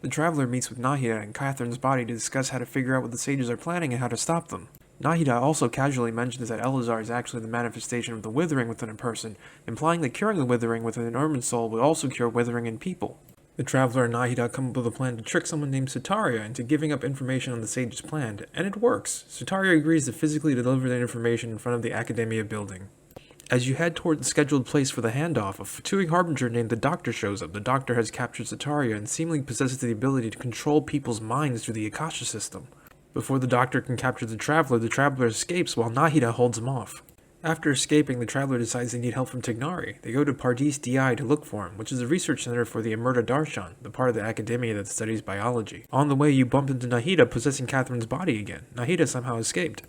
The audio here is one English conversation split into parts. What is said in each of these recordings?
The traveler meets with Nahida and Catherine's body to discuss how to figure out what the sages are planning and how to stop them. Nahida also casually mentions that Elazar is actually the manifestation of the withering within a person, implying that curing the withering within an Ermin soul would also cure withering in people. The traveler and Nahida come up with a plan to trick someone named Sutaria into giving up information on the sage's plan, and it works. Sutaria agrees to physically deliver the information in front of the Academia building. As you head toward the scheduled place for the handoff, a Fatui Harbinger named the Doctor shows up. The Doctor has captured Sutaria and seemingly possesses the ability to control people's minds through the Akasha system. Before the Doctor can capture the Traveler escapes while Nahida holds him off. After escaping, the Traveler decides they need help from Tignari. They go to Pardis DI to look for him, which is a research center for the Emerta Darshan, the part of the Academia that studies biology. On the way, you bump into Nahida possessing Catherine's body again. Nahida somehow escaped.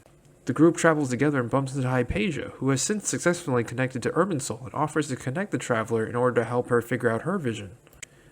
The group travels together and bumps into Hypatia, who has since successfully connected to Urbansoul and offers to connect the Traveler in order to help her figure out her vision.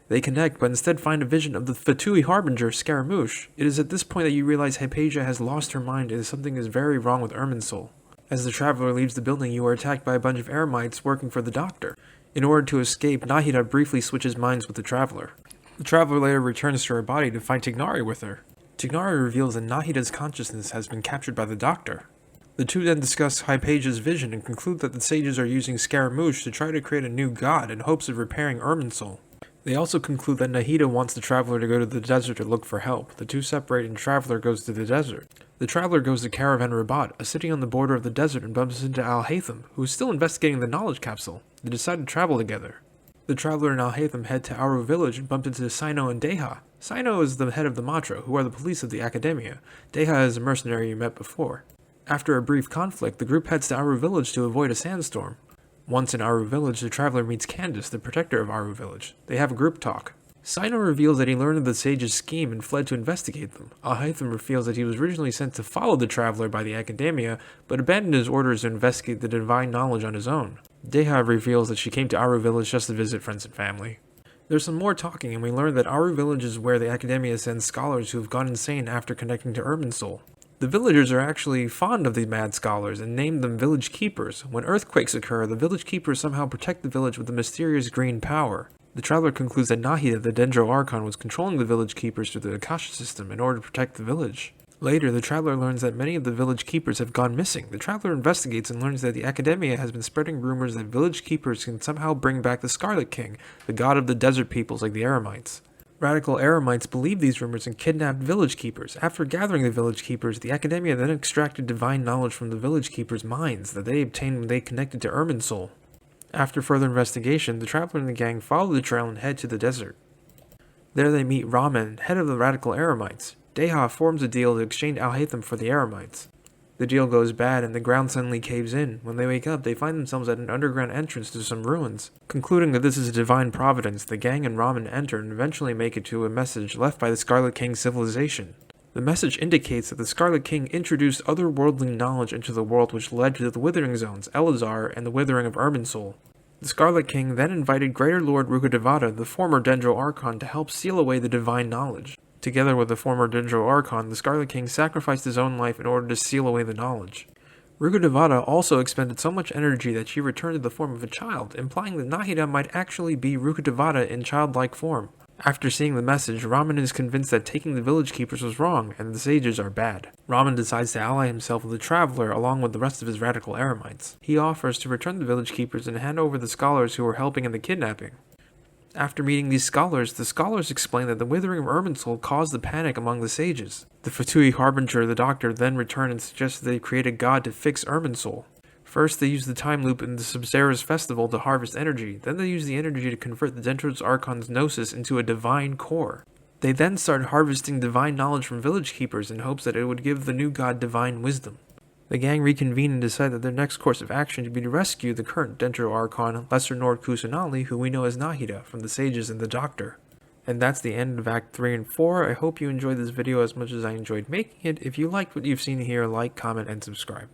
They connect, but instead find a vision of the Fatui Harbinger, Scaramouche. It is at this point that you realize Hypatia has lost her mind and something is very wrong with Irminsul. As the Traveler leaves the building, you are attacked by a bunch of Eremites working for the Doctor. In order to escape, Nahida briefly switches minds with the Traveler. The Traveler later returns to her body to find Tignari with her. Tignari reveals that Nahida's consciousness has been captured by the Doctor. The two then discuss Hypatia's vision and conclude that the sages are using Scaramouche to try to create a new god in hopes of repairing Irminsul. They also conclude that Nahida wants the Traveler to go to the desert to look for help. The two separate and Traveler goes to the desert. The Traveler goes to Caravan Rabat, a city on the border of the desert, and bumps into Al-Haytham, who is still investigating the knowledge capsule. They decide to travel together. The Traveler and Al-Haytham head to Aru village and bump into Sino and Deha. Sino is the head of the Matra, who are the police of the Academia. Deha is a mercenary you met before. After a brief conflict, the group heads to Aru village to avoid a sandstorm. Once in Aru village, the Traveler meets Candace, the protector of Aru village. They have a group talk. Sino reveals that he learned of the sage's scheme and fled to investigate them. Al-Haytham reveals that he was originally sent to follow the Traveler by the Academia, but abandoned his orders to investigate the divine knowledge on his own. Deha reveals that she came to Aru village just to visit friends and family. There's some more talking, and we learn that Aru village is where the Academia sends scholars who have gone insane after connecting to Irminsul. The villagers are actually fond of the mad scholars and name them village keepers. When earthquakes occur, the village keepers somehow protect the village with a mysterious green power. The Traveler concludes that Nahida, the Dendro Archon, was controlling the village keepers through the Akasha system in order to protect the village. Later, the Traveler learns that many of the village keepers have gone missing. The Traveler investigates and learns that the Academia has been spreading rumors that village keepers can somehow bring back the Scarlet King, the god of the desert peoples like the Eremites. Radical Eremites believed these rumors and kidnapped village keepers. After gathering the village keepers, the Academia then extracted divine knowledge from the village keepers' minds that they obtained when they connected to Irminsul. After further investigation, the Traveler and the gang follow the trail and head to the desert. There they meet Raman, head of the Radical Eremites. Deha forms a deal to exchange Al-Haytham for the Eremites. The deal goes bad and the ground suddenly caves in. When they wake up, they find themselves at an underground entrance to some ruins. Concluding that this is a divine providence, the gang and Raman enter and eventually make it to a message left by the Scarlet King's civilization. The message indicates that the Scarlet King introduced otherworldly knowledge into the world which led to the Withering Zones, Elazar, and the Withering of Irminsul. The Scarlet King then invited Greater Lord Rukkhadevata, the former Dendro Archon, to help seal away the divine knowledge. Together with the former Dendro Archon, the Scarlet King sacrificed his own life in order to seal away the knowledge. Rukkhadevata also expended so much energy that she returned to the form of a child, implying that Nahida might actually be Rukkhadevata in childlike form. After seeing the message, Raman is convinced that taking the village keepers was wrong, and the sages are bad. Raman decides to ally himself with the Traveler along with the rest of his radical Eremites. He offers to return the village keepers and hand over the scholars who were helping in the kidnapping. After meeting these scholars, the scholars explain that the Withering of Irminsul caused the panic among the sages. The Fatui Harbinger, the Doctor, then return and suggests that they create a god to fix Irminsul. First, they use the time loop in the Subzera's festival to harvest energy, then they use the energy to convert the Dendros Archon's Gnosis into a divine core. They then start harvesting divine knowledge from village keepers in hopes that it would give the new god divine wisdom. The gang reconvene and decide that their next course of action should be to rescue the current Dendro Archon, Lesser Nord Kusanali, who we know as Nahida, from the sages and the Doctor. And that's the end of Act 3 and 4. I hope you enjoyed this video as much as I enjoyed making it. If you liked what you've seen here, like, comment, and subscribe.